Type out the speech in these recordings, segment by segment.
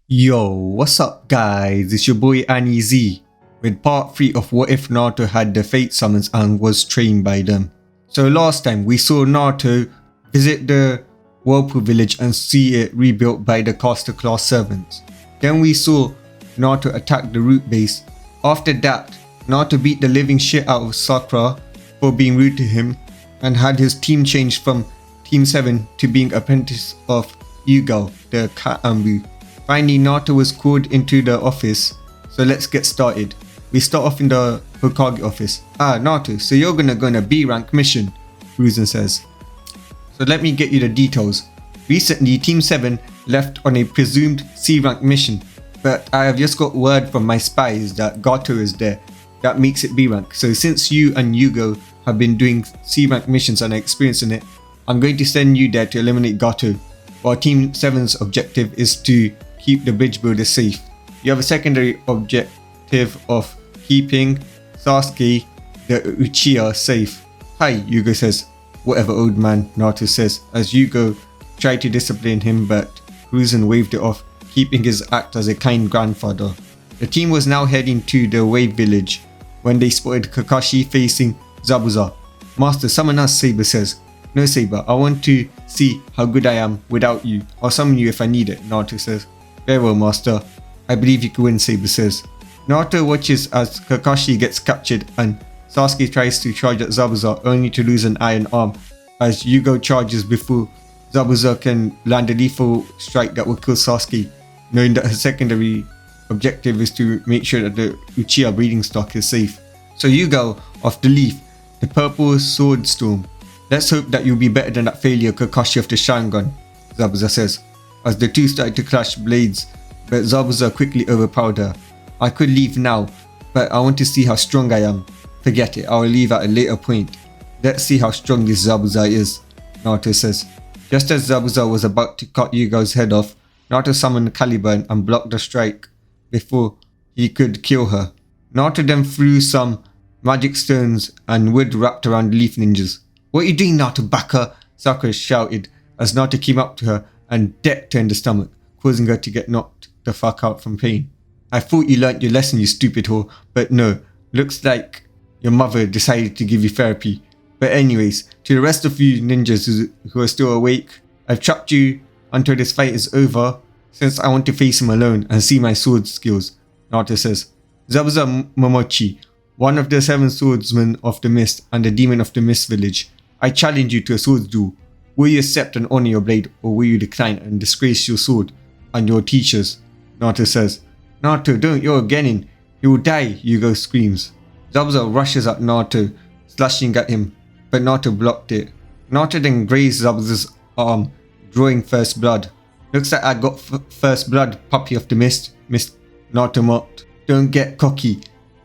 Yo, what's up guys? It's your boy Anizi with part 3 of What If Naruto had the Fate Summons and was trained by them. So last time we saw Naruto visit the Whirlpool village and see it rebuilt by the caster class servants. Then we saw Naruto attack the root base. After that, Naruto beat the living shit out of Sakura for being rude to him and had his team changed from Team 7 to being apprentice of Yugo, the cat Ambu. Finally, Naruto was called into the office, so let's get started. We start off in the Hokage office. Naruto, so you're gonna go on a B rank mission, Ruzen says. So let me get you the details. Recently, Team 7 left on a presumed C rank mission, but I have just got word from my spies that Gato is there. That makes it B rank. So since you and Yugo have been doing C rank missions and are experiencing it, I'm going to send you there to eliminate Gato, while Team 7's objective is to keep the bridge builder safe. You have a secondary objective of keeping Sasuke, the Uchiha, safe. Hi, Yugo says. Whatever, old man, Naruto says, as Yugo tried to discipline him, but Ruzen waved it off, keeping his act as a kind grandfather. The team was now heading to the Wave village when they spotted Kakashi facing Zabuza. Master, summon us, Saber says. No, Saber, I want to see how good I am without you. I'll summon you if I need it, Naruto says. Very well, Master. I believe you can win, Saber says. Naruto watches as Kakashi gets captured and Sasuke tries to charge at Zabuza only to lose an iron arm as Yugo charges before Zabuza can land a lethal strike that will kill Sasuke, knowing that her secondary objective is to make sure that the Uchiha breeding stock is safe. So Yugo, off the leaf, the purple sword storm. Let's hope that you'll be better than that failure Kakashi of the Sharingan, Zabuza says, as the two started to clash blades, but Zabuza quickly overpowered her. I could leave now, but I want to see how strong I am. Forget it, I'll leave at a later point. Let's see how strong this Zabuza is, Naruto says. Just as Zabuza was about to cut Yugo's head off, Naruto summoned Caliburn and blocked the strike before he could kill her. Naruto then threw some magic stones and wood wrapped around the leaf ninjas. What are you doing, Naruto Baka? Sakura shouted as Naruto came up to her and decked her in the stomach, causing her to get knocked the fuck out from pain. I thought you learnt your lesson, you stupid whore, but no, looks like your mother decided to give you therapy. But anyways, to the rest of you ninjas who are still awake, I've trapped you until this fight is over, since I want to face him alone and see my sword skills, Naruto says. Zabuza Momochi, one of the 7 swordsmen of the Mist and the demon of the Mist village, I challenge you to a swords duel. Will you accept and honor your blade, or will you decline and disgrace your sword and your teachers? Naruto says. Naruto, don't, you're a genin. You will die, Yugo screams. Zabuza rushes at Naruto, slashing at him, but Naruto blocked it. Naruto then grazed Zabuza's arm, drawing first blood. Looks like I got first blood, puppy of the Mist, Naruto mocked. Don't get cocky,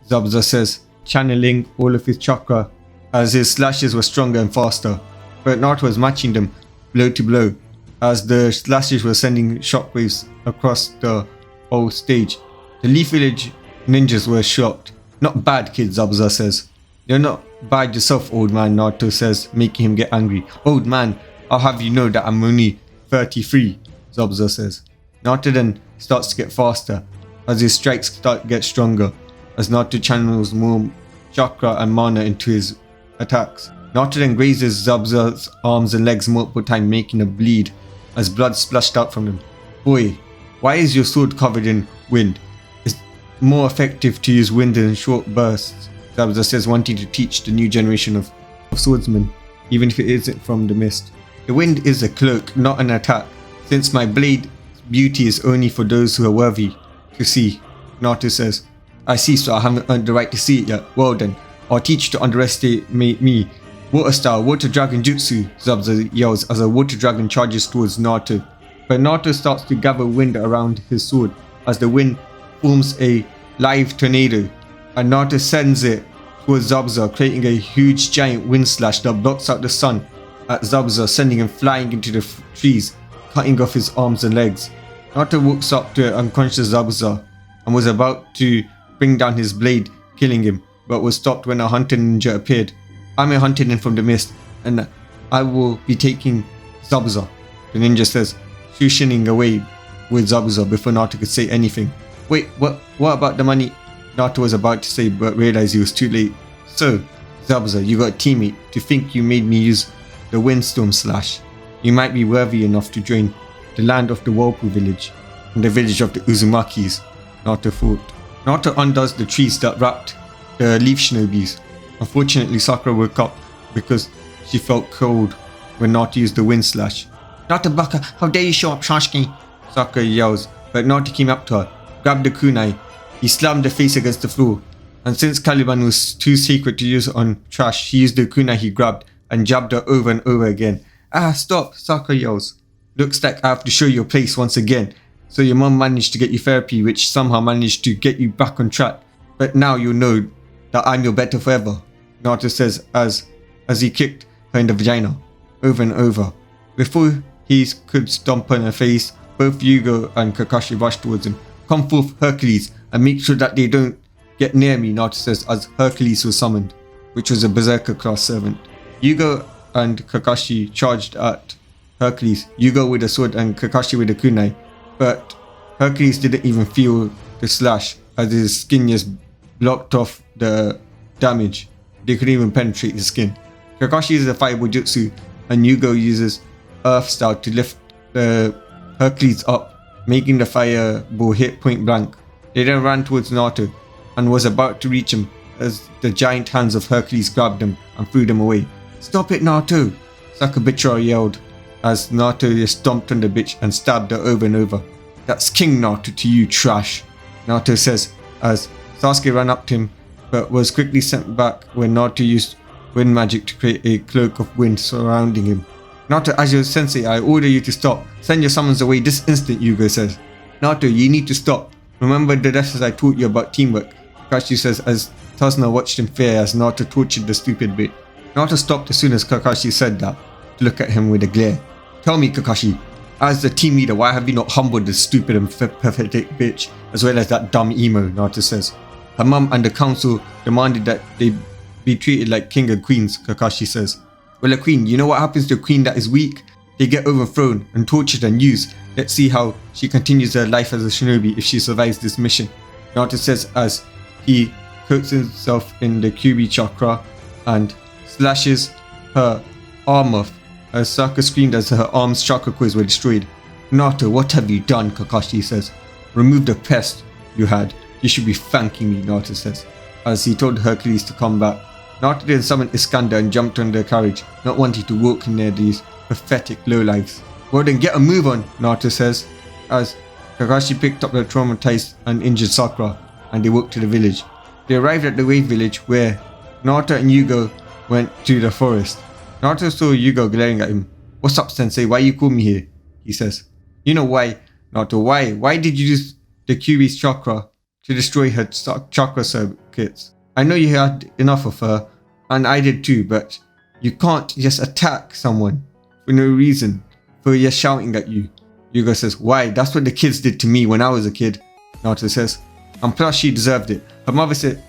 Zabuza says, channeling all of his chakra, as his slashes were stronger and faster. But Naruto was matching them blow to blow, as the slashes were sending shockwaves across the whole stage. The Leaf Village ninjas were shocked. Not bad, kid, Zabuza says. You're not bad yourself, old man, Naruto says, making him get angry. Old man, I'll have you know that I'm only 33, Zabuza says. Naruto then starts to get faster, as his strikes start to get stronger, as Naruto channels more chakra and mana into his attacks. Naruto then grazes Zabuza's arms and legs multiple times, making her bleed as blood splashed out from them. Boy, why is your sword covered in wind? It's more effective to use wind in short bursts, Zabuza says, wanting to teach the new generation of swordsmen, even if it isn't from the Mist. The wind is a cloak, not an attack, since my blade's beauty is only for those who are worthy to see, Naruto says. I see, so I haven't earned the right to see it yet. Well then, I'll teach you to underestimate me. Water style, water dragon jutsu, Zabuza yells as a water dragon charges towards Naruto. But Naruto starts to gather wind around his sword as the wind forms a live tornado, and Naruto sends it towards Zabuza, creating a huge giant wind slash that blocks out the sun at Zabuza, sending him flying into the trees, cutting off his arms and legs. Naruto walks up to unconscious Zabuza and was about to bring down his blade, killing him, but was stopped when a hunter ninja appeared. I'm a hunter ninja from the Mist, and I will be taking Zabuza, the ninja says, swooshing away with Zabuza before Naruto could say anything. Wait, what about the money? Naruto was about to say but realized he was too late. So, Zabuza, you got a teammate to think you made me use the windstorm slash. You might be worthy enough to join the land of the Whirlpool village and the village of the Uzumakis, Naruto thought. Naruto undoes the trees that wrapped the leaf shinobis. Unfortunately, Sakura woke up because she felt cold when Naruto used the wind slash. Naruto Baka, how dare you show up, Sasuke? Sakura yells, but Naruto came up to her, grabbed the kunai. He slammed the face against the floor, and since Caliban was too sacred to use on trash, he used the kunai he grabbed and jabbed her over and over again. Ah, stop, Sakura yells. Looks like I have to show your place once again. So your mom managed to get you therapy, which somehow managed to get you back on track. But now you'll know that I'm your better forever, Naruto says as he kicked her in the vagina, over and over. Before he could stomp on her face, both Yugo and Kakashi rushed towards him. Come forth, Hercules, and make sure that they don't get near me, Naruto says as Hercules was summoned, which was a berserker class servant. Yugo and Kakashi charged at Hercules, Yugo with a sword and Kakashi with a kunai, but Hercules didn't even feel the slash as his skin just blocked off the damage. They couldn't even penetrate his skin. Kakashi uses a fireball jutsu and Yugo uses earth style to lift Hercules up, making the fireball hit point blank. They then ran towards Naruto and was about to reach him as the giant hands of Hercules grabbed him and threw them away. Stop it, Naruto! Sakabitra yelled as Naruto just stomped on the bitch and stabbed her over and over. That's King Naruto to you, trash, Naruto says as Sasuke ran up to him but was quickly sent back when Naruto used wind magic to create a cloak of wind surrounding him. Naruto, as your sensei, I order you to stop. Send your summons away this instant, Yugo says. Naruto, you need to stop. Remember the lessons I taught you about teamwork, Kakashi says as Tazuna watched in fear as Naruto tortured the stupid bit. Naruto stopped as soon as Kakashi said that, to look at him with a glare. Tell me, Kakashi, as the team leader, why have you not humbled this stupid and pathetic bitch, as well as that dumb emo, Naruto says. Her mum and the council demanded that they be treated like king and queens, Kakashi says. Well, a queen, you know what happens to a queen that is weak? They get overthrown and tortured and used. Let's see how she continues her life as a shinobi if she survives this mission, Naruto says as he coats himself in the Kyuubi chakra and slashes her arm off as Sakura screamed as her arm's chakra coils were destroyed. Naruto, what have you done? Kakashi says. Remove the pest you had. You should be thanking me, Naruto says, as he told Hercules to come back. Naruto then summoned Iskander and jumped on the carriage, not wanting to walk near these pathetic lowlifes. Well then get a move on, Naruto says, as Kakashi picked up the traumatized and injured Sakura, and they walked to the village. They arrived at the wave village where Naruto and Yugo went to the forest. Naruto saw Yugo glaring at him. What's up, sensei? Why you call me here? He says. You know why, Naruto. Why? Why did you use the Kyuubi's chakra to destroy her chakra circuits? I know you had enough of her, and I did too, but you can't just attack someone for no reason, for just shouting at you. Yugo says, why? That's what the kids did to me when I was a kid, Naruto says. And plus she deserved it. Her mother said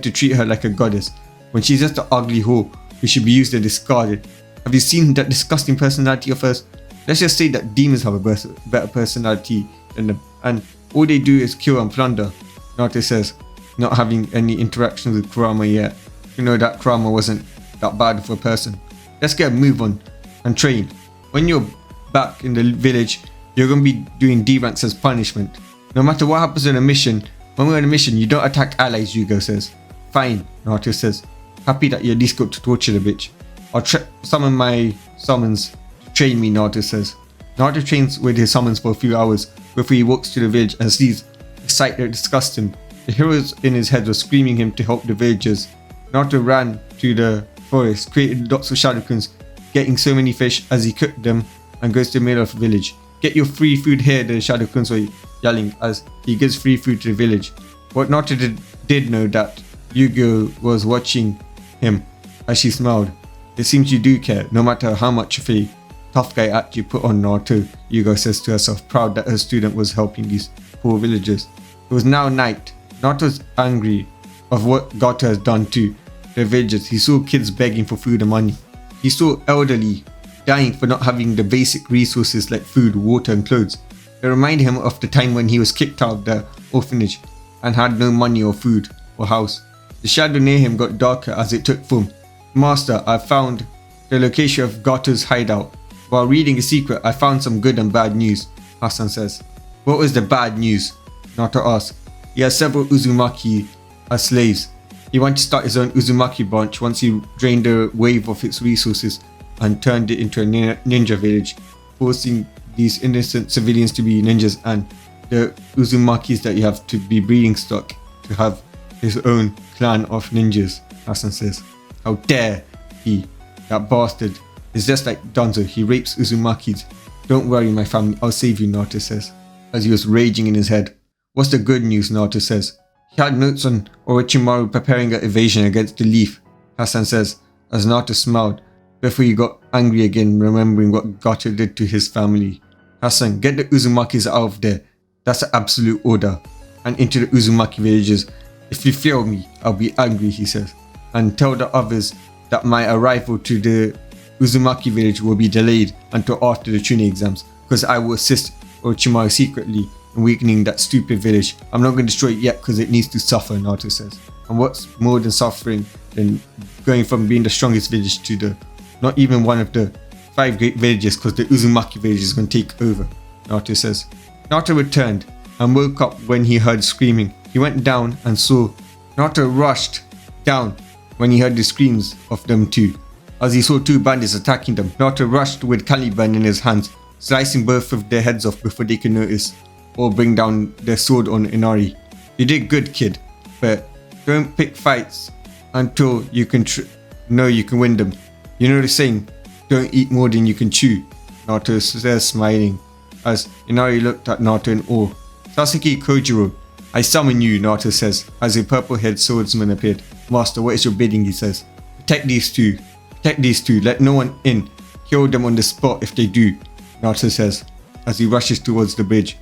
to treat her like a goddess, when she's just an ugly whore who should be used and discarded. Have you seen that disgusting personality of hers? Let's just say that demons have a better personality than them, and all they do is kill and plunder, Naruto says, not having any interactions with Kurama yet. You know that Kurama wasn't that bad of a person. Let's get a move on and train. When you're back in the village, you're going to be doing D-ranks as punishment. No matter what happens in a mission, when we're on a mission, you don't attack allies, Yugo says. Fine, Naruto says. Happy that you at least got to torture the bitch. I'll summon my summons to train me, Naruto says. Naruto trains with his summons for a few hours before he walks to the village and sees a sight that disgusts him. The heroes in his head were screaming him to help the villagers. Naruto ran to the forest, created lots of shadow clones, getting so many fish as he cooked them, and goes to the middle of the village. Get your free food here, the shadow clones were yelling as he gives free food to the village. What Naruto did know that Yugo was watching him as she smiled. It seems you do care, no matter how much of a tough guy act you put on Naruto, Yugo says to herself, proud that her student was helping these poor villagers. It was now night. Naruto was angry of what Gato has done to the villagers. He saw kids begging for food and money. He saw elderly dying for not having the basic resources like food, water and clothes. It reminded him of the time when he was kicked out of the orphanage and had no money or food or house. The shadow near him got darker as it took form. Master, I found the location of Goto's hideout. While reading a secret, I found some good and bad news, Hassan says. What was the bad news? Naruto asks. He has several Uzumaki as slaves. He wanted to start his own Uzumaki branch once he drained a wave of its resources and turned it into a ninja village, forcing these innocent civilians to be ninjas and the Uzumakis that you have to be breeding stock to have his own clan of ninjas, Hassan says. How dare he, that bastard. It's just like Danzo, he rapes Uzumakis. Don't worry my family, I'll save you, Naruto says, as he was raging in his head. What's the good news, Naruto says. He had notes on Orochimaru preparing an evasion against the Leaf, Hassan says, as Naruto smiled before he got angry again, remembering what Gato did to his family. Hassan, get the Uzumakis out of there. That's an absolute order. And into the Uzumaki villages. If you fail me, I'll be angry, he says. And tell the others that my arrival to the Uzumaki village will be delayed until after the training exams, because I will assist Orochimaru secretly in weakening that stupid village. I'm not going to destroy it yet because it needs to suffer, Naruto says. And what's more than suffering than going from being the strongest village to the not even one of the 5 great villages, because the Uzumaki village is going to take over, Naruto says. Naruto returned and woke up when he heard screaming. He went down and saw. Naruto rushed down when he heard the screams of them too. As he saw 2 bandits attacking them, Naruto rushed with Caliban in his hands, slicing both of their heads off before they could notice or bring down their sword on Inari. You did good, kid, but don't pick fights until you can know you can win them. You know the saying, don't eat more than you can chew, Naruto says, smiling, as Inari looked at Naruto in awe. Sasuke Kojiro, I summon you, Naruto says, as a purple-haired swordsman appeared. Master, what is your bidding, he says. Protect these two, let no one in. Kill them on the spot if they do, Naruto says, as he rushes towards the bridge.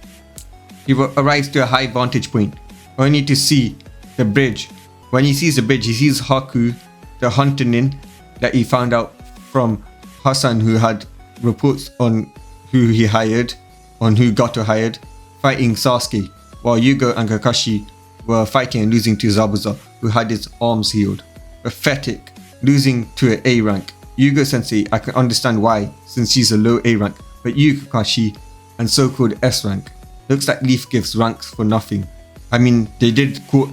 He arrives to a high vantage point, only to see the bridge. When he sees the bridge, he sees Haku, the hunter nin that he found out from Hassan, who had reports on who he hired, on who Gato hired, fighting Sasuke, while Yugo and Kakashi were fighting and losing to Zabuza, who had his arms healed. Pathetic, losing to an A rank. Yugo sensei, I can understand why, since she's a low A rank, but you, Kakashi, and so-called S rank. Looks like Leaf gives ranks for nothing. I mean, they did call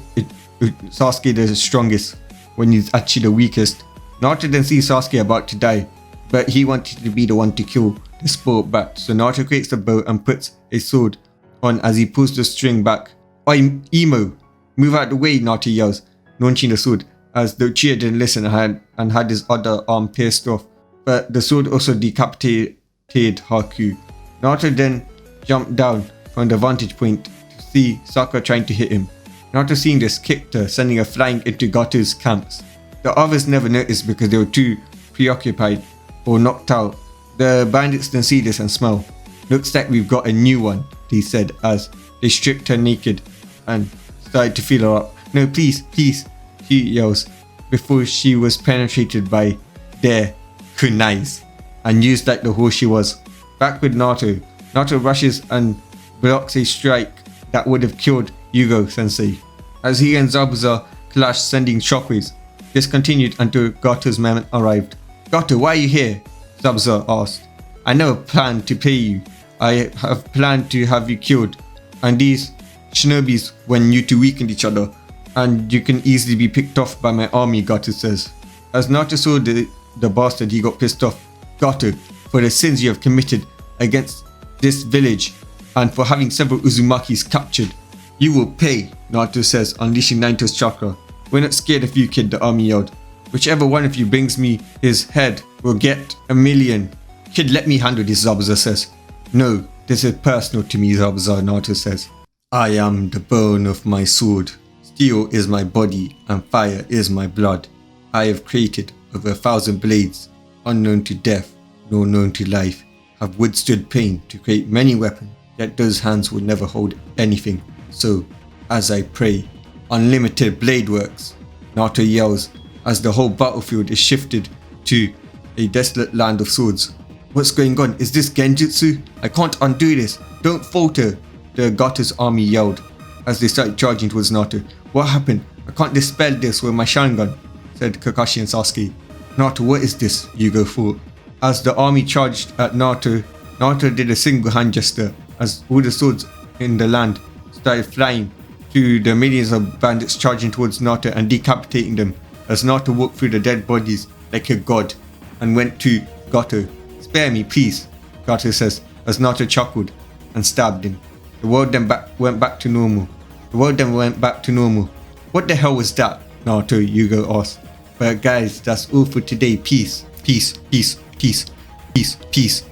Sasuke the strongest when he's actually the weakest. Naruto then sees Sasuke about to die, but he wanted to be the one to kill the spoiled brat. So Naruto creates the bow and puts a sword on as he pulls the string back. Oi, Emo! Move out the way, Naruto yells, launching the sword, as the Uchiha didn't listen and had his other arm pierced off. But the sword also decapitated Haku. Naruto then jumped down from the vantage point to see Sakura trying to hit him. Naruto seeing this kicked her, sending her flying into Gato's camps. The others never noticed because they were too preoccupied or knocked out. The bandits then see this and smell. Looks like we've got a new one, they said as they stripped her naked and started to feel her up. No, please, she yells before she was penetrated by their kunais and used like the horse she was. Back with Naruto. Naruto rushes and blocks a strike that would have killed Yugo sensei. As he and Zabuza clashed, sending shockwaves. This continued until Gato's moment arrived. Gato, why are you here? Zabuza asked. I never planned to pay you. I have planned to have you killed. And these shinobis, when you two weakened each other, and you can easily be picked off by my army, Gato says. As Naruto saw the bastard, he got pissed off. Gato, for the sins you have committed against this village, and for having several Uzumakis captured, you will pay, Naruto says, unleashing Naruto's chakra. We're not scared of you, kid, the army yelled. Whichever one of you brings me his head will get 1,000,000. Kid, let me handle this, Zabuza says. No, this is personal to me, Zabuza, Naruto says. I am the bone of my sword. Steel is my body and fire is my blood. I have created over 1,000 blades, unknown to death nor known to life, have withstood pain to create many weapons, yet those hands will never hold anything. So, as I pray, unlimited blade works, Naruto yells as the whole battlefield is shifted to a desolate land of swords. What's going on? Is this genjutsu? I can't undo this. Don't falter, the Gato's army yelled as they started charging towards Naruto. What happened? I can't dispel this with my Sharingan, said Kakashi and Sasuke. Naruto, what is this? Yugo thought. As the army charged at Naruto, Naruto did a single hand gesture as all the swords in the land started flying to the millions of bandits charging towards Naruto and decapitating them as Naruto walked through the dead bodies like a god and went to Gato. Spare me, please, Gato says as Naruto chuckled and stabbed him. The world then went back to normal. What the hell was that? Naruto, Yugo asked. But guys, that's all for today. Peace, peace, peace, peace, peace, peace.